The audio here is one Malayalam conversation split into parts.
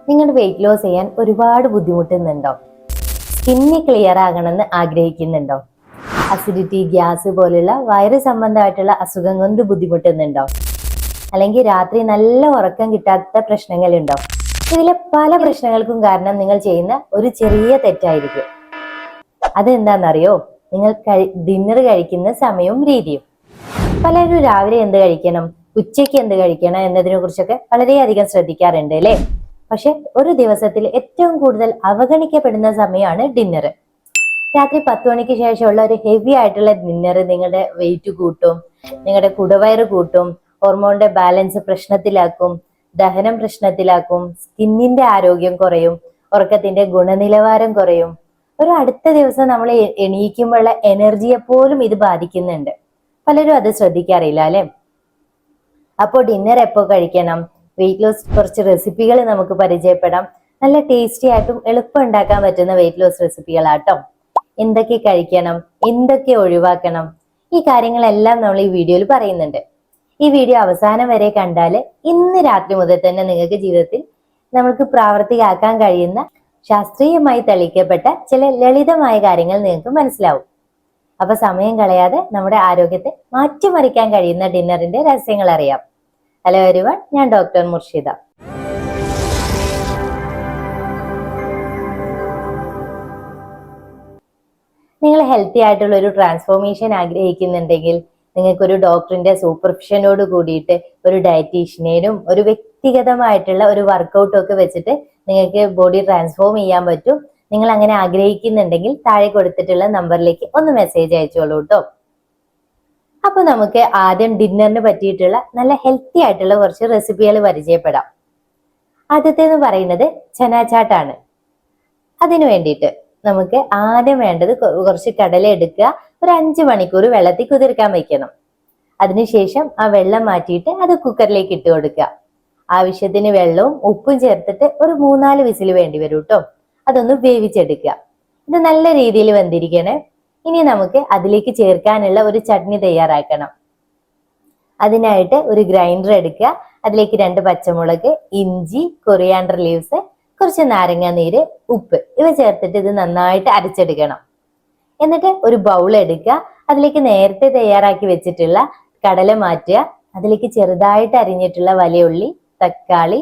നിങ്ങൾ വെയിറ്റ് ലോസ് ചെയ്യാൻ ഒരുപാട് ബുദ്ധിമുട്ടുന്നുണ്ടോ? സ്കിന്നി ക്ലിയർ ആകണമെന്ന് ആഗ്രഹിക്കുന്നുണ്ടോ? അസിഡിറ്റി, ഗ്യാസ് പോലുള്ള വയറ് സംബന്ധമായിട്ടുള്ള അസുഖം കൊണ്ട് ബുദ്ധിമുട്ടുന്നുണ്ടോ? അല്ലെങ്കിൽ രാത്രി നല്ല ഉറക്കം കിട്ടാത്ത പ്രശ്നങ്ങളുണ്ടോ? ഇതിലെ പല പ്രശ്നങ്ങൾക്കും കാരണം നിങ്ങൾ ചെയ്യുന്ന ഒരു ചെറിയ തെറ്റായിരിക്കും. അതെന്താണെന്നറിയോ? നിങ്ങൾ ഡിന്നർ കഴിക്കുന്ന സമയവും രീതിയും. പലരും രാവിലെ എന്ത് കഴിക്കണം, ഉച്ചയ്ക്ക് എന്ത് കഴിക്കണം എന്നതിനെ കുറിച്ചൊക്കെ വളരെയധികം ശ്രദ്ധിക്കാറുണ്ട് അല്ലേ? പക്ഷെ ഒരു ദിവസത്തിൽ ഏറ്റവും കൂടുതൽ അവഗണിക്കപ്പെടുന്ന സമയമാണ് ഡിന്നർ. രാത്രി 10 മണിക്ക് ശേഷമുള്ള ഒരു ഹെവി ആയിട്ടുള്ള ഡിന്നർ നിങ്ങളുടെ വെയിറ്റ് കൂട്ടും, നിങ്ങളുടെ കുടവയറ് കൂട്ടും, ഹോർമോണിന്റെ ബാലൻസ് പ്രശ്നത്തിലാക്കും, ദഹനം പ്രശ്നത്തിലാക്കും, സ്കിന്നിന്റെ ആരോഗ്യം കുറയും, ഉറക്കത്തിന്റെ ഗുണനിലവാരം കുറയും. ഒരു അടുത്ത ദിവസം നമ്മൾ എണീക്കുമ്പോഴുള്ള എനർജിയെ പോലും ഇത് ബാധിക്കുന്നുണ്ട്. പലരും അത് ശ്രദ്ധിക്കാറില്ല അല്ലെ? അപ്പോൾ ഡിന്നർ എപ്പോ കഴിക്കണം? വെയിറ്റ് ലോസ് കുറച്ച് റെസിപ്പികൾ നമുക്ക് പരിചയപ്പെടാം. നല്ല ടേസ്റ്റി ആയിട്ടും എളുപ്പം ഉണ്ടാക്കാൻ പറ്റുന്ന വെയിറ്റ് ലോസ് റെസിപ്പികളാട്ടോ. എന്തൊക്കെ കഴിക്കണം, എന്തൊക്കെ ഒഴിവാക്കണം, ഈ കാര്യങ്ങളെല്ലാം നമ്മൾ ഈ വീഡിയോയിൽ പറയുന്നുണ്ട്. ഈ വീഡിയോ അവസാനം വരെ കണ്ടാൽ ഇന്ന് രാത്രി മുതൽ തന്നെ നിങ്ങൾക്ക് ജീവിതത്തിൽ നമുക്ക് പ്രാവർത്തികമാക്കാൻ കഴിയുന്ന ശാസ്ത്രീയമായി തെളിയിക്കപ്പെട്ട ചില ലളിതമായ കാര്യങ്ങൾ നിങ്ങൾക്ക് മനസ്സിലാവും. അപ്പൊ സമയം കളയാതെ നമ്മുടെ ആരോഗ്യത്തെ മാറ്റിമറിക്കാൻ കഴിയുന്ന ഡിന്നറിന്റെ രഹസ്യങ്ങൾ അറിയാം. ഹലോ എവരിവൺ, ഞാൻ ഡോക്ടർ മുർഷിദ. നിങ്ങൾ ഹെൽത്തി ആയിട്ടുള്ള ഒരു ട്രാൻസ്ഫോർമേഷൻ ആഗ്രഹിക്കുന്നുണ്ടെങ്കിൽ നിങ്ങൾക്കൊരു ഡോക്ടറിന്റെ സൂപ്പർവിഷനോട് കൂടിയിട്ട് ഒരു ഡയറ്റീഷ്യനെയും ഒരു വ്യക്തിഗതമായിട്ടുള്ള ഒരു വർക്കൗട്ടും ഒക്കെ വെച്ചിട്ട് നിങ്ങൾക്ക് ബോഡി ട്രാൻസ്ഫോം ചെയ്യാൻ പറ്റും. നിങ്ങൾ അങ്ങനെ ആഗ്രഹിക്കുന്നുണ്ടെങ്കിൽ താഴെ കൊടുത്തിട്ടുള്ള നമ്പറിലേക്ക് ഒന്ന് മെസ്സേജ് അയച്ചോളൂ കേട്ടോ. അപ്പൊ നമുക്ക് ആദ്യം ഡിന്നറിന് പറ്റിയിട്ടുള്ള നല്ല ഹെൽത്തി ആയിട്ടുള്ള കുറച്ച് റെസിപ്പികൾ പരിചയപ്പെടാം. ആദ്യത്തേന്ന് പറയുന്നത് ചന ചാട്ടാണ്. അതിനു വേണ്ടിയിട്ട് നമുക്ക് ആദ്യം വേണ്ടത് കുറച്ച് കടല എടുക്കുക, ഒരു 5 മണിക്കൂർ വെള്ളത്തിൽ കുതിർക്കാൻ വെക്കണം. അതിനുശേഷം ആ വെള്ളം മാറ്റിയിട്ട് അത് കുക്കറിലേക്ക് ഇട്ട് കൊടുക്കുക. ആവശ്യത്തിന് വെള്ളവും ഉപ്പും ചേർത്തിട്ട് ഒരു 3-4 വിസിൽ വേണ്ടി വരും കേട്ടോ. അതൊന്ന് വേവിച്ചെടുക്കുക. ഇത് നല്ല രീതിയിൽ വെന്തിരിക്കണേ. ഇനി നമുക്ക് അതിലേക്ക് ചേർക്കാനുള്ള ഒരു ചട്നി തയ്യാറാക്കണം. അതിനായിട്ട് ഒരു ഗ്രൈൻഡർ എടുക്കുക. അതിലേക്ക് 2 പച്ചമുളക്, ഇഞ്ചി, കൊറിയാണ്ടർ ലീവ്സ്, കുറച്ച് നാരങ്ങ നീര്, ഉപ്പ് ഇവ ചേർത്തിട്ട് ഇത് നന്നായിട്ട് അരച്ചെടുക്കണം. എന്നിട്ട് ഒരു ബൗൾ എടുക്കുക. അതിലേക്ക് നേരത്തെ തയ്യാറാക്കി വെച്ചിട്ടുള്ള കടല മാറ്റുക. അതിലേക്ക് ചെറുതായിട്ട് അരിഞ്ഞിട്ടുള്ള വലിയ ഉള്ളി, തക്കാളി,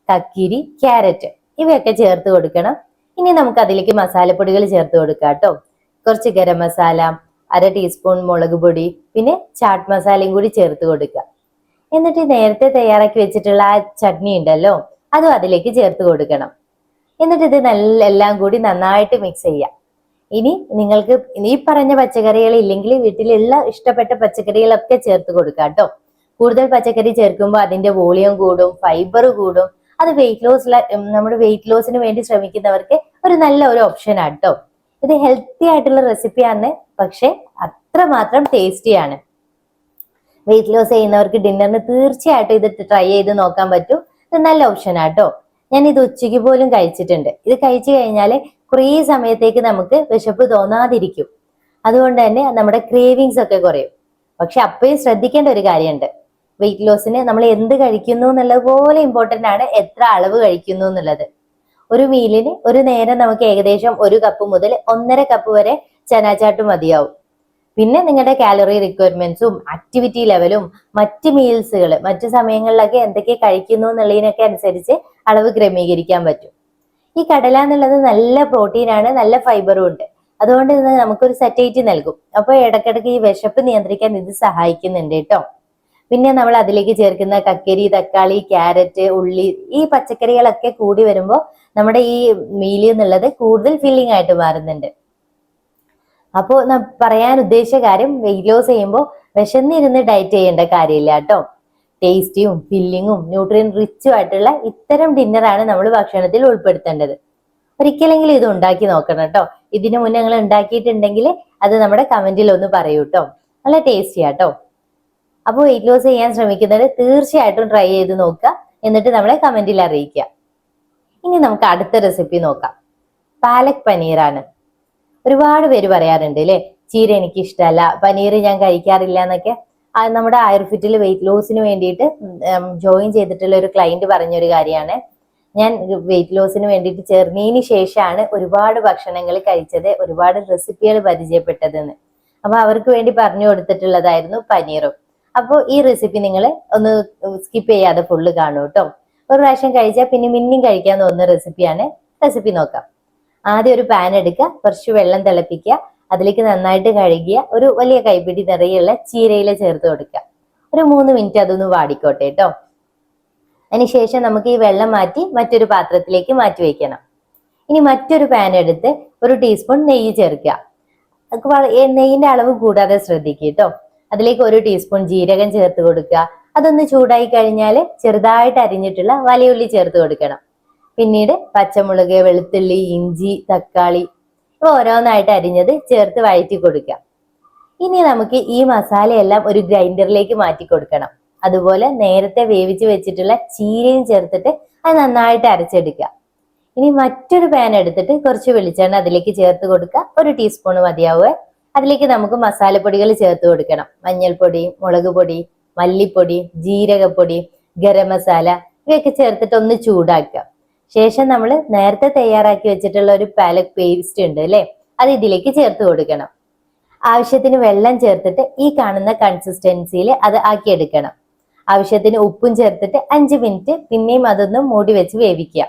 കക്കിരി, ക്യാരറ്റ് ഇവയൊക്കെ ചേർത്ത് കൊടുക്കണം. ഇനി നമുക്ക് അതിലേക്ക് മസാലപ്പൊടികൾ ചേർത്ത് കൊടുക്കാം കേട്ടോ. കുറച്ച് ഗരം മസാല, 1/2 ടീസ്പൂൺ മുളക് പൊടി, പിന്നെ ചാട്ട് മസാലയും കൂടി ചേർത്ത് കൊടുക്കുക. എന്നിട്ട് നേരത്തെ തയ്യാറാക്കി വെച്ചിട്ടുള്ള ആ ചട്നി ഉണ്ടല്ലോ, അതും അതിലേക്ക് ചേർത്ത് കൊടുക്കണം. എന്നിട്ട് ഇത് എല്ലാം കൂടി നന്നായിട്ട് മിക്സ് ചെയ്യാം. ഇനി നിങ്ങൾക്ക് ഈ പറഞ്ഞ പച്ചക്കറികൾ ഇല്ലെങ്കിൽ വീട്ടിലുള്ള ഇഷ്ടപ്പെട്ട പച്ചക്കറികളൊക്കെ ചേർത്ത് കൊടുക്കാം കേട്ടോ. കൂടുതൽ പച്ചക്കറി ചേർക്കുമ്പോൾ അതിന്റെ വോളിയം കൂടും, ഫൈബർ കൂടും. അത് നമ്മുടെ വെയിറ്റ് ലോസിന് വേണ്ടി ശ്രമിക്കുന്നവർക്ക് ഒരു നല്ല ഒരു ഓപ്ഷൻ ആണ് കേട്ടോ. ഇത് ഹെൽത്തി ആയിട്ടുള്ള റെസിപ്പിയാണ്, പക്ഷെ അത്രമാത്രം ടേസ്റ്റിയാണ്. വെയിറ്റ് ലോസ് ചെയ്യുന്നവർക്ക് ഡിന്നറിന് തീർച്ചയായിട്ടും ഇത് ട്രൈ ചെയ്ത് നോക്കാൻ പറ്റും. ഇത് നല്ല ഓപ്ഷൻ ആട്ടോ. ഞാൻ ഇത് ഉച്ചയ്ക്ക് പോലും കഴിച്ചിട്ടുണ്ട്. ഇത് കഴിച്ചു കഴിഞ്ഞാൽ കുറേ സമയത്തേക്ക് നമുക്ക് വിശപ്പ് തോന്നാതിരിക്കും. അതുകൊണ്ട് തന്നെ നമ്മുടെ ക്രേവിങ്സ് ഒക്കെ കുറയും. പക്ഷെ അപ്പോഴും ശ്രദ്ധിക്കേണ്ട ഒരു കാര്യമുണ്ട്. വെയിറ്റ് ലോസിന് നമ്മൾ എന്ത് കഴിക്കുന്നു എന്നുള്ളത് പോലെ ഇമ്പോർട്ടന്റ് ആണ് എത്ര അളവ് കഴിക്കുന്നു എന്നുള്ളത്. ഒരു മീലിന് ഒരു നേരം നമുക്ക് ഏകദേശം 1 കപ്പ് മുതൽ 1.5 കപ്പ് വരെ ചനാച്ചാട്ട് മതിയാവും. പിന്നെ നിങ്ങളുടെ കാലറി റിക്വയർമെന്റ്സും ആക്ടിവിറ്റി ലെവലും മറ്റ് മീൽസുകൾ മറ്റു സമയങ്ങളിലൊക്കെ എന്തൊക്കെ കഴിക്കുന്നു എന്നുള്ളതിനൊക്കെ അനുസരിച്ച് അളവ് ക്രമീകരിക്കാൻ പറ്റും. ഈ കടല എന്നുള്ളത് നല്ല പ്രോട്ടീനാണ്, നല്ല ഫൈബറും ഉണ്ട്. അതുകൊണ്ട് ഇത് നമുക്കൊരു സറ്റേറ്റ് നൽകും. അപ്പോൾ ഇടയ്ക്കിടയ്ക്ക് ഈ വിശപ്പ് നിയന്ത്രിക്കാൻ ഇത് സഹായിക്കുന്നുണ്ട് കേട്ടോ. പിന്നെ നമ്മൾ അതിലേക്ക് ചേർക്കുന്ന കക്കരി, തക്കാളി, ക്യാരറ്റ്, ഉള്ളി ഈ പച്ചക്കറികളൊക്കെ കൂടി വരുമ്പോൾ നമ്മുടെ ഈ മീൽ എന്നുള്ളത് കൂടുതൽ ഫില്ലിംഗ് ആയിട്ട് മാറുന്നുണ്ട്. അപ്പോൾ പറയാൻ ഉദ്ദേശിച്ച കാര്യം, വെയിറ്റ് ലോസ് ചെയ്യുമ്പോൾ വിശന്നിരുന്ന് ഡയറ്റ് ചെയ്യേണ്ട കാര്യമില്ല കേട്ടോ. ടേസ്റ്റിയും ഫില്ലിങ്ങും ന്യൂട്രിയൻ റിച്ചും ആയിട്ടുള്ള ഇത്തരം ഡിന്നറാണ് നമ്മൾ ഭക്ഷണത്തിൽ ഉൾപ്പെടുത്തേണ്ടത്. ഒരിക്കലെങ്കിലും ഇത് ഉണ്ടാക്കി നോക്കണം കേട്ടോ. ഇതിനു മുന്നേ നിങ്ങൾ ഉണ്ടാക്കിയിട്ടുണ്ടെങ്കിൽ അത് നമ്മുടെ കമന്റിൽ ഒന്ന് പറയൂ കേട്ടോ. നല്ല ടേസ്റ്റിയാ കേട്ടോ. അപ്പോൾ വെയിറ്റ് ലോസ് ചെയ്യാൻ ശ്രമിക്കുന്നവർ തീർച്ചയായിട്ടും ട്രൈ ചെയ്ത് നോക്കുക. എന്നിട്ട് നമ്മളെ കമന്റിൽ അറിയിക്കുക. ഇനി നമുക്ക് അടുത്ത റെസിപ്പി നോക്കാം. പാലക് പനീറാണ്. ഒരുപാട് പേര് പറയാറുണ്ട് അല്ലെ, ചീര എനിക്ക് ഇഷ്ടമല്ല, പനീർ ഞാൻ കഴിക്കാറില്ല എന്നൊക്കെ. നമ്മുടെ ആയുർഫിറ്റിൽ വെയിറ്റ് ലോസിന് വേണ്ടിയിട്ട് ജോയിൻ ചെയ്തിട്ടുള്ള ഒരു ക്ലയന്റ് പറഞ്ഞൊരു കാര്യമാണ്. ഞാൻ വെയിറ്റ് ലോസിന് വേണ്ടിയിട്ട് ചേർന്നതിന് ശേഷമാണ് ഒരുപാട് ഭക്ഷണങ്ങൾ കഴിച്ചത്, ഒരുപാട് റെസിപ്പികൾ പരിചയപ്പെട്ടതെന്ന്. അപ്പൊ അവർക്ക് വേണ്ടി പറഞ്ഞു കൊടുത്തിട്ടുള്ളതായിരുന്നു പനീറും. അപ്പോൾ ഈ റെസിപ്പി നിങ്ങൾ ഒന്ന് സ്കിപ്പ് ചെയ്യാതെ ഫുള്ള് കാണൂ കേട്ടോ. ഒരു പ്രാവശ്യം കഴിച്ചാൽ പിന്നെ പിന്നെയും കഴിക്കാൻ തോന്നുന്ന റെസിപ്പിയാണ്. റെസിപ്പി നോക്കാം. ആദ്യം ഒരു പാൻ എടുക്കുക, കുറച്ച് വെള്ളം തിളപ്പിക്കുക, അതിലേക്ക് നന്നായിട്ട് കഴുകിയ ഒരു വലിയ കൈപ്പിടി നിറയുള്ള ചീരയില ചേർത്ത് കൊടുക്കുക. ഒരു 3 മിനിറ്റ് അതൊന്ന് വാടിക്കോട്ടെ കേട്ടോ. അതിനുശേഷം നമുക്ക് ഈ വെള്ളം മാറ്റി മറ്റൊരു പാത്രത്തിലേക്ക് മാറ്റി വെക്കണം. ഇനി മറ്റൊരു പാൻ എടുത്ത് ഒരു ടീസ്പൂൺ നെയ്യ് ചേർക്കുക. നെയ്യിന്റെ അളവ് കൂടാതെ ശ്രദ്ധിക്കുക കേട്ടോ. അതിലേക്ക് 1 ടീസ്പൂൺ ജീരകം ചേർത്ത് കൊടുക്കുക. അതൊന്ന് ചൂടായി കഴിഞ്ഞാൽ ചെറുതായിട്ട് അരിഞ്ഞിട്ടുള്ള വലിയ ഉള്ളി ചേർത്ത് കൊടുക്കണം. പിന്നീട് പച്ചമുളക്, വെളുത്തുള്ളി, ഇഞ്ചി, തക്കാളി ഇവ ഓരോന്നായിട്ട് അരിഞ്ഞത് ചേർത്ത് വഴറ്റി കൊടുക്കുക. ഇനി നമുക്ക് ഈ മസാലയെല്ലാം ഒരു ഗ്രൈൻഡറിലേക്ക് മാറ്റി കൊടുക്കണം. അതുപോലെ നേരത്തെ വേവിച്ച് വെച്ചിട്ടുള്ള ചീരയും ചേർത്തിട്ട് അത് നന്നായിട്ട് അരച്ചെടുക്കുക. ഇനി മറ്റൊരു പാൻ എടുത്തിട്ട് കുറച്ച് വെളിച്ചെണ്ണ അതിലേക്ക് ചേർത്ത് കൊടുക്കുക. 1 ടീസ്പൂൺ മതിയാവുക. അതിലേക്ക് നമുക്ക് മസാലപ്പൊടികൾ ചേർത്ത് കൊടുക്കണം. മഞ്ഞൾപ്പൊടി, മുളക് പൊടി, മല്ലിപ്പൊടി, ജീരകപ്പൊടി, ഗരം മസാല ഇവയൊക്കെ ചേർത്തിട്ട് ഒന്ന് ചൂടാക്കുക. ശേഷം നമ്മൾ നേരത്തെ തയ്യാറാക്കി വെച്ചിട്ടുള്ള ഒരു പാലക് പേസ്റ്റ് ഉണ്ട് അല്ലെ, അത് ഇതിലേക്ക് ചേർത്ത് കൊടുക്കണം. ആവശ്യത്തിന് വെള്ളം ചേർത്തിട്ട് ഈ കാണുന്ന കൺസിസ്റ്റൻസിയിൽ അത് ആക്കിയെടുക്കണം. ആവശ്യത്തിന് ഉപ്പും ചേർത്തിട്ട് 5 മിനിറ്റ് പിന്നെയും അതൊന്ന് മൂടി വെച്ച് വേവിക്കുക.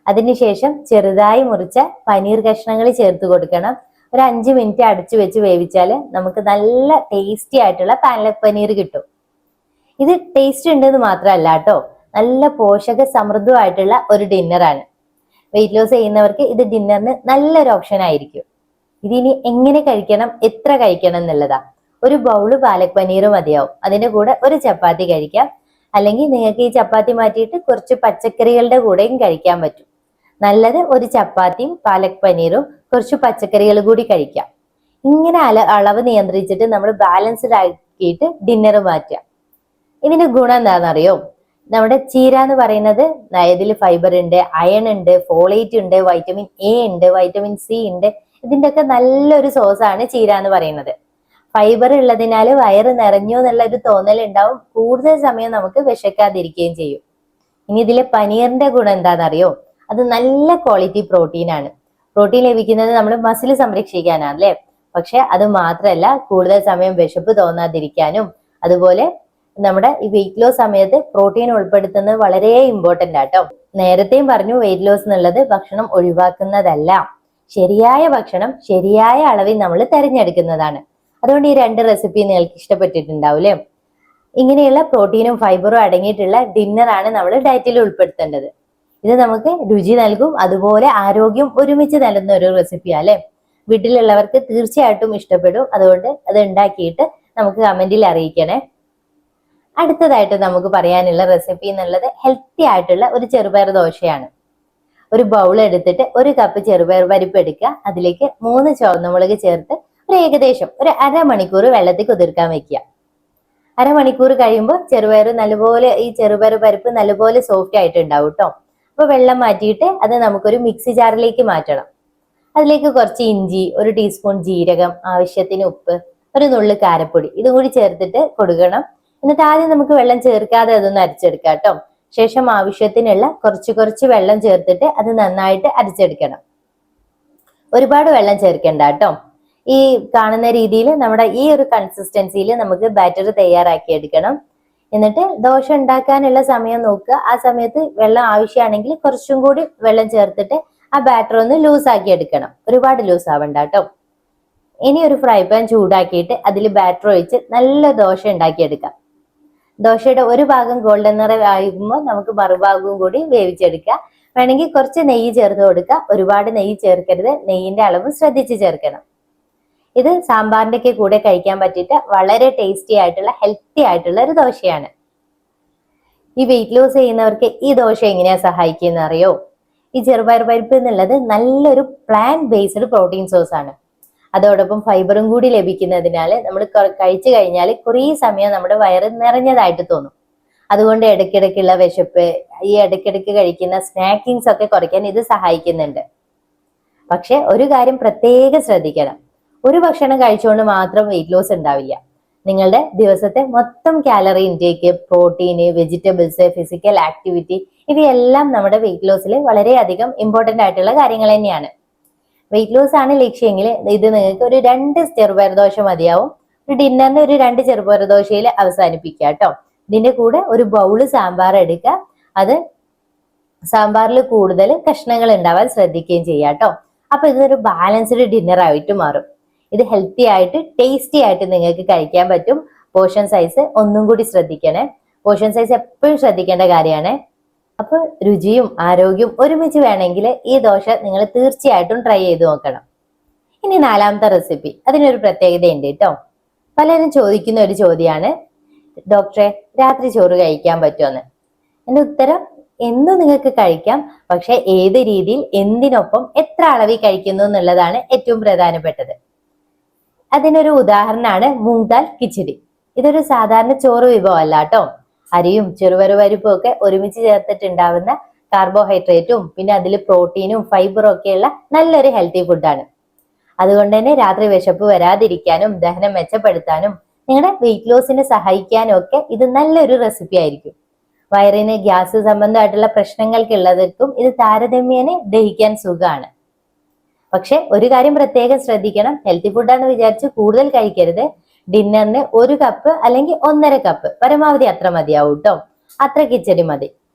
അതിനുശേഷം ചെറുതായി മുറിച്ച പനീർ കഷ്ണങ്ങൾ ചേർത്ത് കൊടുക്കണം. ഒരു 5 മിനിറ്റ് അടച്ചു വെച്ച് വേവിച്ചാൽ നമുക്ക് നല്ല ടേസ്റ്റി ആയിട്ടുള്ള പാലക് പനീർ കിട്ടും. ഇത് ടേസ്റ്റ് ഉണ്ടെന്ന് മാത്രമല്ല കേട്ടോ, നല്ല പോഷക സമൃദ്ധമായിട്ടുള്ള ഒരു ഡിന്നറാണ്. വെയിറ്റ് ലോസ് ചെയ്യുന്നവർക്ക് ഇത് ഡിന്നറിന് നല്ലൊരു ഓപ്ഷൻ ആയിരിക്കും. ഇതിനി എങ്ങനെ കഴിക്കണം, എത്ര കഴിക്കണം എന്നുള്ളതാ. ഒരു ബൗള് പാലക് പനീർ മതിയാവും. അതിന്റെ കൂടെ ഒരു ചപ്പാത്തി കഴിക്കാം. അല്ലെങ്കിൽ നിങ്ങൾക്ക് ഈ ചപ്പാത്തി മാറ്റിയിട്ട് കുറച്ച് പച്ചക്കറികളുടെ കൂടെയും കഴിക്കാൻ പറ്റും. നല്ലത് ഒരു ചപ്പാത്തിയും പാലക് പനീറും കുറച്ച് പച്ചക്കറികൾ കൂടി കഴിക്കാം. ഇങ്ങനെ അളവ് നിയന്ത്രിച്ചിട്ട് നമ്മൾ ബാലൻസ്ഡ് ആക്കിയിട്ട് ഡിന്നർ മാറ്റുക. ഇതിന്റെ ഗുണം എന്താണെന്നറിയോ? നമ്മുടെ ചീര എന്ന് പറയുന്നത് ഇതിൽ ഫൈബർ ഉണ്ട്, അയൺ ഉണ്ട്, ഫോളേറ്റ് ഉണ്ട്, വൈറ്റമിൻ എ ഉണ്ട്, വൈറ്റമിൻ സി ഉണ്ട്. ഇതിന്റെ ഒക്കെ നല്ലൊരു സോഴ്സ് ആണ് ചീര എന്ന് പറയുന്നത്. ഫൈബർ ഉള്ളതിനാൽ വയറ് നിറഞ്ഞു എന്നുള്ള ഒരു തോന്നൽ ഉണ്ടാവും. കൂടുതൽ സമയം നമുക്ക് വിശക്കാതിരിക്കുകയും ചെയ്യും. ഇനി ഇതിലെ പനീറിന്റെ ഗുണം എന്താണെന്നറിയോ? അത് നല്ല ക്വാളിറ്റി പ്രോട്ടീൻ ആണ്. പ്രോട്ടീൻ ലഭിക്കുന്നത് നമ്മൾ മസിൽ സംരക്ഷിക്കാനാണ് അല്ലെ. പക്ഷെ അത് മാത്രമല്ല, കൂടുതൽ സമയം വിശപ്പ് തോന്നാതിരിക്കാനും, അതുപോലെ നമ്മുടെ ഈ വെയിറ്റ് ലോസ് സമയത്ത് പ്രോട്ടീൻ ഉൾപ്പെടുത്തുന്നത് വളരെ ഇമ്പോർട്ടന്റ് ആട്ടോ. നേരത്തെയും പറഞ്ഞു, വെയിറ്റ് ലോസ് എന്നുള്ളത് ഭക്ഷണം ഒഴിവാക്കുന്നതല്ല, ശരിയായ ഭക്ഷണം ശരിയായ അളവിൽ നമ്മൾ തിരഞ്ഞെടുക്കുന്നതാണ്. അതുകൊണ്ട് ഈ 2 റെസിപ്പി നിങ്ങൾക്ക് ഇഷ്ടപ്പെട്ടിട്ടുണ്ടാവൂലേ. ഇങ്ങനെയുള്ള പ്രോട്ടീനും ഫൈബറും അടങ്ങിയിട്ടുള്ള ഡിന്നറാണ് നമ്മൾ ഡയറ്റിൽ ഉൾപ്പെടുത്തേണ്ടത്. ഇത് നമുക്ക് രുചി നൽകും, അതുപോലെ ആരോഗ്യം ഒരുമിച്ച് നൽകുന്ന ഒരു റെസിപ്പിയാ അല്ലെ. വീട്ടിലുള്ളവർക്ക് തീർച്ചയായിട്ടും ഇഷ്ടപ്പെടും. അതുകൊണ്ട് അത് ഉണ്ടാക്കിയിട്ട് നമുക്ക് കമന്റിൽ അറിയിക്കണേ. അടുത്തതായിട്ട് നമുക്ക് പറയാനുള്ള റെസിപ്പി എന്നുള്ളത് ഹെൽത്തി ആയിട്ടുള്ള ഒരു ചെറുപയർ ദോശയാണ്. ഒരു ബൗൾ എടുത്തിട്ട് 1 കപ്പ് ചെറുപയർ പരിപ്പ് എടുക്കുക. അതിലേക്ക് 3 ചുവന്നമുളക് ചേർത്ത് ഏകദേശം ഒരു അരമണിക്കൂർ വെള്ളത്തിൽ കുതിർക്കാൻ വെക്കുക. അരമണിക്കൂർ കഴിയുമ്പോൾ ഈ ചെറുപയർ പരിപ്പ് നല്ലപോലെ സോഫ്റ്റ് ആയിട്ട് ഉണ്ടാവും കേട്ടോ. അപ്പൊ വെള്ളം മാറ്റിയിട്ട് അത് നമുക്കൊരു മിക്സി ജാറിലേക്ക് മാറ്റണം. അതിലേക്ക് കുറച്ച് ഇഞ്ചി, 1 ടീസ്പൂൺ ജീരകം, ആവശ്യത്തിന് ഉപ്പ്, ഒരു നുള്ളു കാരപ്പൊടി ഇതും കൂടി ചേർത്തിട്ട് കൊടുക്കണം. എന്നിട്ട് ആദ്യം നമുക്ക് വെള്ളം ചേർക്കാതെ അതൊന്ന് അരച്ചെടുക്കാം കേട്ടോ. ശേഷം ആവശ്യത്തിനുള്ള കുറച്ച് വെള്ളം ചേർത്തിട്ട് അത് നന്നായിട്ട് അരച്ചെടുക്കണം. ഒരുപാട് വെള്ളം ചേർക്കണ്ട കേട്ടോ. ഈ കാണുന്ന രീതിയിൽ നമ്മുടെ ഈ ഒരു കൺസിസ്റ്റൻസിയിൽ നമുക്ക് ബാറ്റർ തയ്യാറാക്കി എടുക്കണം. എന്നിട്ട് ദോശ ഉണ്ടാക്കാനുള്ള സമയം നോക്കുക. ആ സമയത്ത് വെള്ളം ആവശ്യമാണെങ്കിൽ കുറച്ചും കൂടി വെള്ളം ചേർത്തിട്ട് ആ ബാറ്റർ ഒന്ന് ലൂസ് ആക്കി എടുക്കണം. ഒരുപാട് ലൂസ് ആവണ്ട കേട്ടോ. ഇനി ഒരു ഫ്രൈ പാൻ ചൂടാക്കിയിട്ട് അതിൽ ബാറ്റർ ഒഴിച്ച് നല്ല ദോശ ഉണ്ടാക്കിയെടുക്കാം. ദോശയുടെ ഒരു ഭാഗം ഗോൾഡൻ നിറം ആകുമ്പോൾ നമുക്ക് മറുഭാഗവും കൂടി വേവിച്ചെടുക്കാം. വേണമെങ്കിൽ കുറച്ച് നെയ്യ് ചേർത്ത് കൊടുക്കുക. ഒരുപാട് നെയ്യ് ചേർക്കരുത്, നെയ്യിന്റെ അളവ് ശ്രദ്ധിച്ച് ചേർക്കണം. ഇത് സാമ്പാറിന്റെ ഒക്കെ കൂടെ കഴിക്കാൻ പറ്റിയിട്ട് വളരെ ടേസ്റ്റി ആയിട്ടുള്ള ഹെൽത്തി ആയിട്ടുള്ള ഒരു ദോശയാണ്. ഈ വെയിറ്റ് ലോസ് ചെയ്യുന്നവർക്ക് ഈ ദോശ എങ്ങനെയാ സഹായിക്കുന്ന അറിയോ? ഈ ചെറുപയർ പരിപ്പ് എന്നുള്ളത് നല്ലൊരു പ്ലാന്റ് ബേസ്ഡ് പ്രോട്ടീൻ സോഴ്സ് ആണ്. അതോടൊപ്പം ഫൈബറും കൂടി ലഭിക്കുന്നതിനാൽ നമ്മൾ കഴിച്ചു കഴിഞ്ഞാൽ കുറേ സമയം നമ്മുടെ വയറ് നിറഞ്ഞതായിട്ട് തോന്നും. അതുകൊണ്ട് ഇടയ്ക്കിടയ്ക്കുള്ള വിശപ്പ്, ഈ ഇടയ്ക്കിടയ്ക്ക് കഴിക്കുന്ന സ്നാക്കിങ്സ് ഒക്കെ കുറയ്ക്കാൻ ഇത് സഹായിക്കുന്നുണ്ട്. പക്ഷെ ഒരു കാര്യം പ്രത്യേകം ശ്രദ്ധിക്കണം, ഒരു ഭക്ഷണം കഴിച്ചുകൊണ്ട് മാത്രം വെയിറ്റ് ലോസ് ഉണ്ടാവില്ല. നിങ്ങളുടെ ദിവസത്തെ മൊത്തം calorie intake, protein, vegetables, physical activity ഇവയെല്ലാം നമ്മുടെ വെയിറ്റ് ലോസിൽ വളരെയധികം ഇമ്പോർട്ടന്റ് ആയിട്ടുള്ള കാര്യങ്ങൾ തന്നെയാണ്. വെയിറ്റ് ലോസ് ആണ് ലക്ഷ്യമെങ്കിൽ ഇത് നിങ്ങൾക്ക് ഒരു 2 ചെറുപയർ ദോശ മതിയാവും. ഒരു ഡിന്നറിന് ഒരു 2 ചെറുപയർ ദോശയിൽ അവസാനിപ്പിക്കുക കേട്ടോ. ഇതിന്റെ കൂടെ ഒരു ബൗള് സാമ്പാർ എടുക്കുക. അത് സാമ്പാറിൽ കൂടുതൽ കഷ്ണങ്ങൾ ഉണ്ടാവാൻ ശ്രദ്ധിക്കുകയും ചെയ്യാം കേട്ടോ. അപ്പൊ ഇതൊരു ബാലൻസ്ഡ് ഡിന്നർ ആയിട്ട് മാറും. ഇത് ഹെൽത്തി ആയിട്ട് ടേസ്റ്റി ആയിട്ട് നിങ്ങൾക്ക് കഴിക്കാൻ പറ്റും. പോർഷൻ സൈസ് ഒന്നും കൂടി ശ്രദ്ധിക്കണേ. പോർഷൻ സൈസ് എപ്പോഴും ശ്രദ്ധിക്കേണ്ട കാര്യമാണ്. അപ്പൊ രുചിയും ആരോഗ്യവും ഒരുമിച്ച് വേണമെങ്കിൽ ഈ ദോശ നിങ്ങൾ തീർച്ചയായിട്ടും ട്രൈ ചെയ്ത് നോക്കണം. ഇനി 4ാമത്തെ റെസിപ്പി, അതിനൊരു പ്രത്യേകതയുണ്ട് കേട്ടോ. പലരും ചോദിക്കുന്ന ഒരു ചോദ്യമാണ്, ഡോക്ടറെ രാത്രി ചോറ് കഴിക്കാൻ പറ്റുമെന്ന്. എന്റെ ഉത്തരം, എന്തും നിങ്ങൾക്ക് കഴിക്കാം, പക്ഷെ ഏത് രീതിയിൽ, എന്തിനൊപ്പം, എത്ര അളവിൽ കഴിക്കുന്നു എന്നുള്ളതാണ് ഏറ്റവും പ്രധാനപ്പെട്ടത്. അതിനൊരു ഉദാഹരണമാണ് മൂങ് ദാൽ കിച്ചടി. ഇതൊരു സാധാരണ ചോറ് വിഭവം അല്ല കേട്ടോ. അരിയും ചെറുപയർ പരിപ്പും ഒക്കെ ഒരുമിച്ച് ചേർത്തിട്ടുണ്ടാവുന്ന കാർബോഹൈഡ്രേറ്റും പിന്നെ അതിൽ പ്രോട്ടീനും ഫൈബറും ഒക്കെയുള്ള നല്ലൊരു ഹെൽത്തി ഫുഡാണ്. അതുകൊണ്ട് തന്നെ രാത്രി വിശപ്പ് വരാതിരിക്കാനും ദഹനം മെച്ചപ്പെടുത്താനും നിങ്ങളുടെ വെയിറ്റ് ലോസിനെ സഹായിക്കാനും ഒക്കെ ഇത് നല്ലൊരു റെസിപ്പി ആയിരിക്കും. വയറിന് ഗ്യാസ് സംബന്ധമായിട്ടുള്ള പ്രശ്നങ്ങൾക്കുള്ളവർക്കും ഇത് താരതമ്യേന ദഹിക്കാൻ സുഖമാണ്. പക്ഷെ ഒരു കാര്യം പ്രത്യേകം ശ്രദ്ധിക്കണം, ഹെൽത്തി ഫുഡാന്ന് വിചാരിച്ച് കൂടുതൽ കഴിക്കരുത്. ഡിന്നറിന് 1 കപ്പ് അല്ലെങ്കിൽ 1.5 കപ്പ് പരമാവധി അത്ര മതിയാവും കേട്ടോ. അത്ര കിച്ചടി മതി.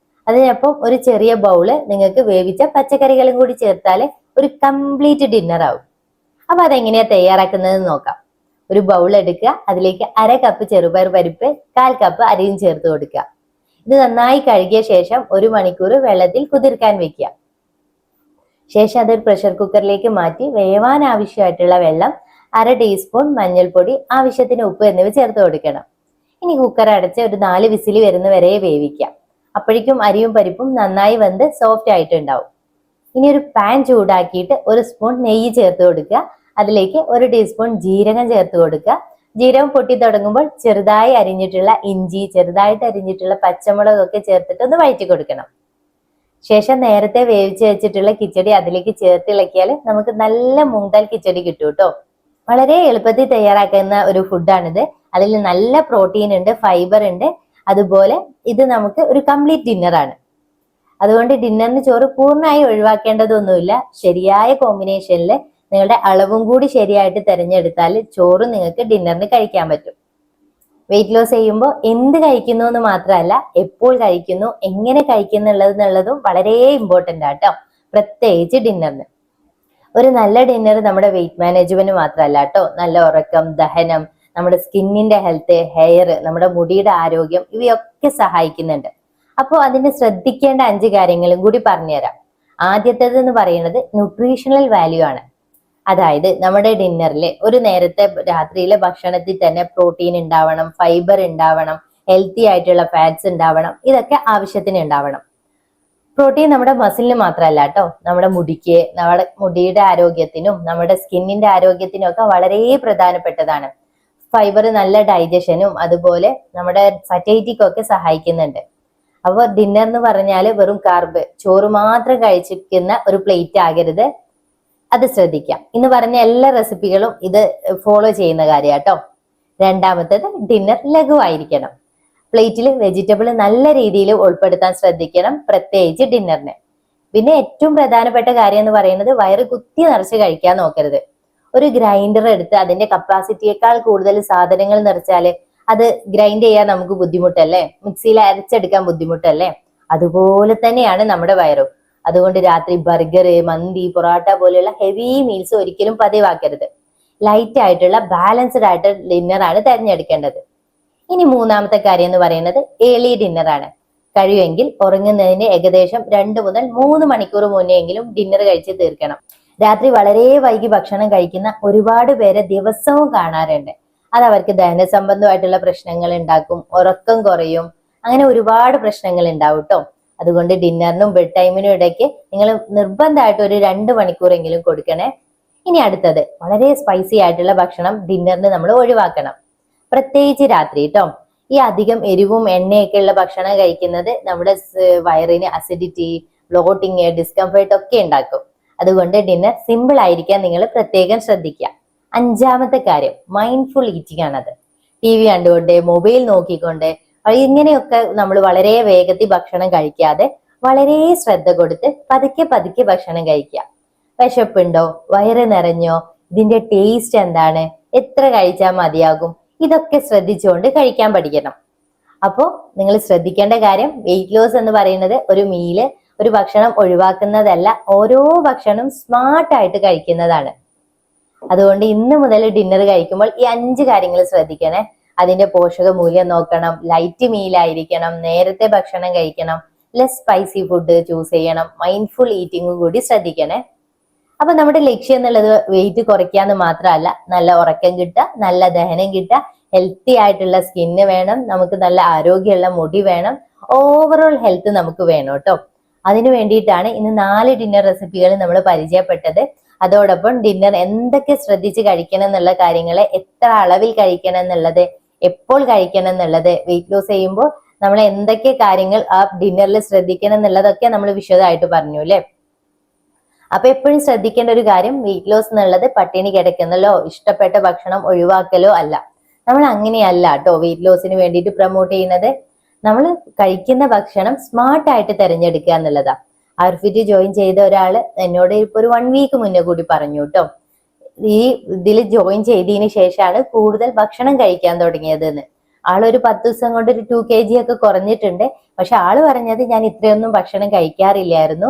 അതിനൊപ്പം ഒരു ചെറിയ ബൗള് നിങ്ങൾക്ക് വേവിച്ച പച്ചക്കറികളും കൂടി ചേർത്താല് ഒരു കംപ്ലീറ്റ് ഡിന്നർ ആവും. അപ്പൊ അതെങ്ങനെയാ തയ്യാറാക്കുന്നത് നോക്കാം. ഒരു ബൗൾ എടുക്കുക, അതിലേക്ക് 1/2 കപ്പ് ചെറുപയർ പരിപ്പ്, 1/4 കപ്പ് അരിയും ചേർത്ത് കൊടുക്കുക. ഇത് നന്നായി കഴുകിയ ശേഷം 1 മണിക്കൂർ വെള്ളത്തിൽ കുതിർക്കാൻ വെക്കുക. ശേഷം അതൊരു പ്രഷർ കുക്കറിലേക്ക് മാറ്റി വേവാൻ ആവശ്യമായിട്ടുള്ള വെള്ളം, 1/2 ടീസ്പൂൺ മഞ്ഞൾപ്പൊടി, ആവശ്യത്തിന് ഉപ്പ് എന്നിവ ചേർത്ത് കൊടുക്കണം. ഇനി കുക്കർ അടച്ച് ഒരു 4 വിസിൽ വരുന്ന വരെ വേവിക്കാം. അപ്പോഴേക്കും അരിയും പരിപ്പും നന്നായി വെന്ത് സോഫ്റ്റ് ആയിട്ടുണ്ടാവും. ഇനി ഒരു പാൻ ചൂടാക്കിയിട്ട് 1 സ്പൂൺ നെയ്യ് ചേർത്ത് കൊടുക്കുക. അതിലേക്ക് 1 ടീസ്പൂൺ ജീരകം ചേർത്ത് കൊടുക്കുക. ജീരകം പൊട്ടി തുടങ്ങുമ്പോൾ ചെറുതായി അരിഞ്ഞിട്ടുള്ള ഇഞ്ചി, ചെറുതായിട്ട് അരിഞ്ഞിട്ടുള്ള പച്ചമുളക് ഒക്കെ ചേർത്തിട്ട് ഒന്ന് വഴറ്റി കൊടുക്കണം. ശേഷം നേരത്തെ വേവിച്ച് വെച്ചിട്ടുള്ള കിച്ചടി അതിലേക്ക് ചേർത്തിളക്കിയാൽ നമുക്ക് നല്ല മൂങ് ദാൽ കിച്ചടി കിട്ടും കേട്ടോ. വളരെ എളുപ്പത്തിൽ തയ്യാറാക്കുന്ന ഒരു ഫുഡാണിത്. അതിൽ നല്ല പ്രോട്ടീൻ ഉണ്ട്, ഫൈബർ ഉണ്ട്. അതുപോലെ ഇത് നമുക്ക് ഒരു കംപ്ലീറ്റ് ഡിന്നർ ആണ്. അതുകൊണ്ട് ഡിന്നറിന് ചോറ് പൂർണ്ണമായി ഒഴിവാക്കേണ്ടതൊന്നുമില്ല. ശരിയായ കോമ്പിനേഷനിൽ നിങ്ങളുടെ അളവും കൂടി ശരിയായിട്ട് തിരഞ്ഞെടുത്താൽ ചോറ് നിങ്ങൾക്ക് ഡിന്നറിന് കഴിക്കാൻ പറ്റും. വെയിറ്റ് ലോസ് ചെയ്യുമ്പോൾ എന്ത് കഴിക്കുന്നു എന്ന് മാത്രമല്ല, എപ്പോൾ കഴിക്കുന്നു, എങ്ങനെ കഴിക്കുന്നുള്ളതും വളരെ ഇമ്പോർട്ടന്റ് ആട്ടോ. പ്രത്യേകിച്ച് ഡിന്നറിന്. ഒരു നല്ല ഡിന്നർ നമ്മുടെ വെയിറ്റ് മാനേജ്മെന്റ് മാത്രമല്ല കേട്ടോ, നല്ല ഉറക്കം, ദഹനം, നമ്മുടെ സ്കിന്നിന്റെ ഹെൽത്ത്, ഹെയർ, നമ്മുടെ മുടിയുടെ ആരോഗ്യം ഇവയൊക്കെ സഹായിക്കുന്നുണ്ട്. അപ്പോൾ അതിന് ശ്രദ്ധിക്കേണ്ട 5 കാര്യങ്ങളും കൂടി പറഞ്ഞുതരാം. ആദ്യത്തേത് എന്ന് പറയുന്നത് ന്യൂട്രീഷണൽ വാല്യൂ ആണ്. അതായത് നമ്മുടെ ഡിന്നറിൽ ഒരു നേരത്തെ രാത്രിയിലെ ഭക്ഷണത്തിൽ തന്നെ പ്രോട്ടീൻ ഉണ്ടാവണം, ഫൈബർ ഉണ്ടാവണം, ഹെൽത്തി ആയിട്ടുള്ള ഫാറ്റ്സ് ഉണ്ടാവണം. ഇതൊക്കെ ആവശ്യത്തിന് ഉണ്ടാവണം. പ്രോട്ടീൻ നമ്മുടെ മസിലിന് മാത്രമല്ല കേട്ടോ, നമ്മുടെ മുടിക്ക്, നമ്മുടെ മുടിയുടെ ആരോഗ്യത്തിനും നമ്മുടെ സ്കിന്നിന്റെ ആരോഗ്യത്തിനും ഒക്കെ വളരെ പ്രധാനപ്പെട്ടതാണ്. ഫൈബർ നല്ല ഡൈജഷനും അതുപോലെ നമ്മുടെ സറ്റൈറ്റിക്കും ഒക്കെ സഹായിക്കുന്നുണ്ട്. അപ്പോൾ ഡിന്നർ എന്ന് പറഞ്ഞാൽ വെറും കാർബ്, ചോറ് മാത്രം കഴിച്ചിരിക്കുന്ന ഒരു പ്ലേറ്റ് ആകരുത്. അത് ശ്രദ്ധിക്കാം. ഇന്ന് പറഞ്ഞ എല്ലാ റെസിപ്പികളും ഇത് ഫോളോ ചെയ്യുന്ന കാര്യം കേട്ടോ. രണ്ടാമത്തേത്, ഡിന്നർ ലഘുവായിരിക്കണം. പ്ലേറ്റിൽ വെജിറ്റബിൾ നല്ല രീതിയിൽ ഉൾപ്പെടുത്താൻ ശ്രദ്ധിക്കണം, പ്രത്യേകിച്ച് ഡിന്നറിന്. പിന്നെ ഏറ്റവും പ്രധാനപ്പെട്ട കാര്യം എന്ന് പറയുന്നത് വയറ് കുത്തി നിറച്ച് കഴിക്കാൻ നോക്കരുത്. ഒരു ഗ്രൈൻഡർ എടുത്ത് അതിന്റെ കപ്പാസിറ്റിയേക്കാൾ കൂടുതൽ സാധനങ്ങൾ നിറച്ചാല് അത് ഗ്രൈൻഡ് ചെയ്യാൻ നമുക്ക് ബുദ്ധിമുട്ടല്ലേ, മിക്സിയിൽ അരച്ചെടുക്കാൻ ബുദ്ധിമുട്ടല്ലേ. അതുപോലെ തന്നെയാണ് നമ്മുടെ വയറും. അതുകൊണ്ട് രാത്രി ബർഗർ, മന്തി, പൊറോട്ട പോലെയുള്ള ഹെവി മീൽസ് ഒരിക്കലും പതിവാക്കരുത്. ലൈറ്റ് ആയിട്ടുള്ള ബാലൻസ്ഡ് ആയിട്ട് ഡിന്നറാണ് തിരഞ്ഞെടുക്കേണ്ടത്. ഇനി മൂന്നാമത്തെ കാര്യം എന്ന് പറയുന്നത് ഏർലി ഡിന്നർ ആണ്. കഴിയുമെങ്കിൽ ഉറങ്ങുന്നതിന് ഏകദേശം 2 മുതൽ 3 മണിക്കൂർ മുന്നേ എങ്കിലും ഡിന്നർ കഴിച്ച് തീർക്കണം. രാത്രി വളരെ വൈകി ഭക്ഷണം കഴിക്കുന്ന ഒരുപാട് പേരെ ദിവസവും കാണാറുണ്ട്. അത് അവർക്ക് ദഹന സംബന്ധമായിട്ടുള്ള പ്രശ്നങ്ങൾ ഉണ്ടാക്കും, ഉറക്കം കുറയും, അങ്ങനെ ഒരുപാട് പ്രശ്നങ്ങൾ ഉണ്ടാവും കേട്ടോ. അതുകൊണ്ട് ഡിന്നറിനും ബെഡ് ടൈമിനും ഇടയ്ക്ക് നിങ്ങൾ നിർബന്ധമായിട്ട് ഒരു 2 മണിക്കൂറെങ്കിലും കൊടുക്കണേ. ഇനി അടുത്തത്, വളരെ സ്പൈസി ആയിട്ടുള്ള ഭക്ഷണം ഡിന്നറിന് നമ്മൾ ഒഴിവാക്കണം, പ്രത്യേകിച്ച് രാത്രി കേട്ടോ. ഈ അധികം എരിവും എണ്ണയൊക്കെ ഉള്ള ഭക്ഷണം കഴിക്കുന്നത് നമ്മുടെ വയറിന് അസിഡിറ്റി, ബ്ലോട്ടിങ്, ഡിസ്കംഫേർട്ട് ഒക്കെ ഉണ്ടാക്കും. അതുകൊണ്ട് ഡിന്നർ സിമ്പിൾ ആയിരിക്കാൻ നിങ്ങൾ പ്രത്യേകം ശ്രദ്ധിക്കുക. 5ാമത്തെ കാര്യം മൈൻഡ്ഫുൾ ഈറ്റിംഗ് ആണത്. TV കണ്ടുകൊണ്ട്, മൊബൈൽ നോക്കിക്കൊണ്ട്, ഇങ്ങനെയൊക്കെ നമ്മൾ വളരെ വേഗത്തിൽ ഭക്ഷണം കഴിക്കാതെ വളരെ ശ്രദ്ധ കൊടുത്ത് പതുക്കെ പതുക്കെ ഭക്ഷണം കഴിക്കുക. വിശപ്പുണ്ടോ, വയറ് നിറഞ്ഞോ, ഇതിന്റെ ടേസ്റ്റ് എന്താണ്, എത്ര കഴിച്ചാൽ മതിയാകും, ഇതൊക്കെ ശ്രദ്ധിച്ചുകൊണ്ട് കഴിക്കാൻ പഠിക്കണം. അപ്പോ നിങ്ങൾ ശ്രദ്ധിക്കേണ്ട കാര്യം, വെയിറ്റ് ലോസ് എന്ന് പറയുന്നത് ഒരു മീല്, ഒരു ഭക്ഷണം ഒഴിവാക്കുന്നതല്ല, ഓരോ ഭക്ഷണം സ്മാർട്ടായിട്ട് കഴിക്കുന്നതാണ്. അതുകൊണ്ട് ഇന്ന് മുതൽ ഡിന്നർ കഴിക്കുമ്പോൾ ഈ 5 കാര്യങ്ങൾ ശ്രദ്ധിക്കണേ. അതിന്റെ പോഷക മൂല്യം നോക്കണം, ലൈറ്റ് മീലായിരിക്കണം, നേരത്തെ ഭക്ഷണം കഴിക്കണം, ലെസ് സ്പൈസി ഫുഡ് ചൂസ് ചെയ്യണം, മൈൻഡ്ഫുൾ ഈറ്റിംഗും കൂടി ശ്രദ്ധിക്കണേ. അപ്പൊ നമ്മുടെ ലക്ഷ്യം എന്നുള്ളത് വെയിറ്റ് കുറയ്ക്കാന്ന് മാത്രമല്ല, നല്ല ഉറക്കം കിട്ടുക, നല്ല ദഹനം കിട്ടുക, ഹെൽത്തി ആയിട്ടുള്ള സ്കിന്ന് വേണം, നമുക്ക് നല്ല ആരോഗ്യമുള്ള മുടി വേണം, ഓവറോൾ ഹെൽത്ത് നമുക്ക് വേണം കേട്ടോ. അതിനു വേണ്ടിയിട്ടാണ് ഇന്ന് 4 ഡിന്നർ റെസിപ്പികൾ നമ്മൾ പരിചയപ്പെട്ടത്. അതോടൊപ്പം ഡിന്നർ എന്തൊക്കെ ശ്രദ്ധിച്ച് കഴിക്കണം എന്നുള്ള കാര്യങ്ങള്, എത്ര അളവിൽ കഴിക്കണം എന്നുള്ളത്, എപ്പോൾ കഴിക്കണം എന്നുള്ളത്, വെയിറ്റ് ലോസ് ചെയ്യുമ്പോൾ നമ്മൾ എന്തൊക്കെ കാര്യങ്ങൾ ആ ഡിന്നറിൽ ശ്രദ്ധിക്കണം എന്നുള്ളതൊക്കെ നമ്മൾ വിശദമായിട്ട് പറഞ്ഞു അല്ലെ. അപ്പൊ എപ്പോഴും ശ്രദ്ധിക്കേണ്ട ഒരു കാര്യം, വെയിറ്റ് ലോസ് എന്നുള്ളത് പട്ടിണി കിടക്കുന്നല്ലോ, ഇഷ്ടപ്പെട്ട ഭക്ഷണം ഒഴിവാക്കലോ അല്ല. നമ്മൾ അങ്ങനെയല്ല കേട്ടോ വെയിറ്റ് ലോസിന് വേണ്ടിയിട്ട് പ്രൊമോട്ട് ചെയ്യുന്നത്. നമ്മൾ കഴിക്കുന്ന ഭക്ഷണം സ്മാർട്ടായിട്ട് തിരഞ്ഞെടുക്കുക എന്നുള്ളതാ. ആർഫിറ്റ് ജോയിൻ ചെയ്ത ഒരാള് എന്നോട് ഇപ്പൊ ഒരു 1 വീക്ക് മുന്നേ കൂടി പറഞ്ഞു കേട്ടോ, ഈ ഇതിൽ ജോയിൻ ചെയ്തതിന് ശേഷമാണ് കൂടുതൽ ഭക്ഷണം കഴിക്കാൻ തുടങ്ങിയത് എന്ന്. ആളൊരു 10 ദിവസം കൊണ്ട് ഒരു 2 kg ഒക്കെ കുറഞ്ഞിട്ടുണ്ട്. പക്ഷെ ആള് പറഞ്ഞത് ഞാൻ ഇത്രയൊന്നും ഭക്ഷണം കഴിക്കാറില്ലായിരുന്നു,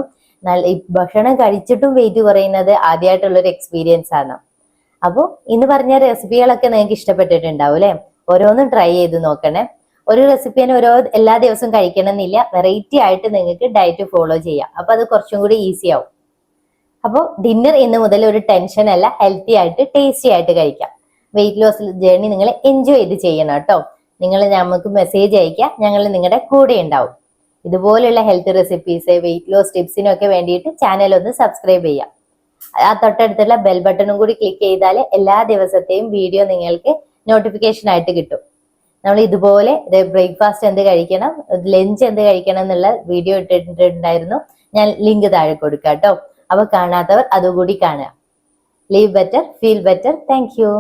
ഭക്ഷണം കഴിച്ചിട്ടും വെയിറ്റ് കുറയുന്നത് ആദ്യമായിട്ടുള്ളൊരു എക്സ്പീരിയൻസ് ആണ്. അപ്പോൾ ഇന്ന് പറഞ്ഞ റെസിപ്പികളൊക്കെ നിങ്ങൾക്ക് ഇഷ്ടപ്പെട്ടിട്ടുണ്ടാവും അല്ലെ. ഓരോന്നും ട്രൈ ചെയ്ത് നോക്കണേ. ഒരു റെസിപ്പിനെ എല്ലാ ദിവസവും കഴിക്കണം എന്നില്ല, വെറൈറ്റി ആയിട്ട് നിങ്ങൾക്ക് ഡയറ്റ് ഫോളോ ചെയ്യാം. അപ്പൊ അത് കുറച്ചും കൂടി ഈസി ആവും. അപ്പോൾ ഡിന്നർ ഇന്ന് മുതൽ ഒരു ടെൻഷൻ അല്ല, ഹെൽത്തി ആയിട്ട് ടേസ്റ്റി ആയിട്ട് കഴിക്കാം. വെയിറ്റ് ലോസ് ജേർണി നിങ്ങൾ എൻജോയ് ചെയ്ത് ചെയ്യണം കേട്ടോ. നിങ്ങൾ നമുക്ക് മെസ്സേജ് അയക്കുക, ഞങ്ങൾ നിങ്ങളുടെ കൂടെ ഉണ്ടാവും. ഇതുപോലുള്ള ഹെൽത്ത് റെസിപ്പീസ്, വെയിറ്റ് ലോസ് ടിപ്സിനൊക്കെ വേണ്ടിയിട്ട് ചാനൽ ഒന്ന് സബ്സ്ക്രൈബ് ചെയ്യാം. ആ തൊട്ടടുത്തുള്ള ബെൽ ബട്ടണും കൂടി ക്ലിക്ക് ചെയ്താൽ എല്ലാ ദിവസത്തെയും വീഡിയോ നിങ്ങൾക്ക് നോട്ടിഫിക്കേഷൻ ആയിട്ട് കിട്ടും. നമ്മൾ ഇതുപോലെ ബ്രേക്ക്ഫാസ്റ്റ് എന്ത് കഴിക്കണം, ലഞ്ച് എന്ത് കഴിക്കണം എന്നുള്ള വീഡിയോ ഇട്ടിട്ടുണ്ടായിരുന്നു. ഞാൻ ലിങ്ക് താഴെ കൊടുക്കാം കേട്ടോ. അപ്പൊ കാണാത്തവർ അതുകൂടി കാണുക. Leave better, feel better. Thank you.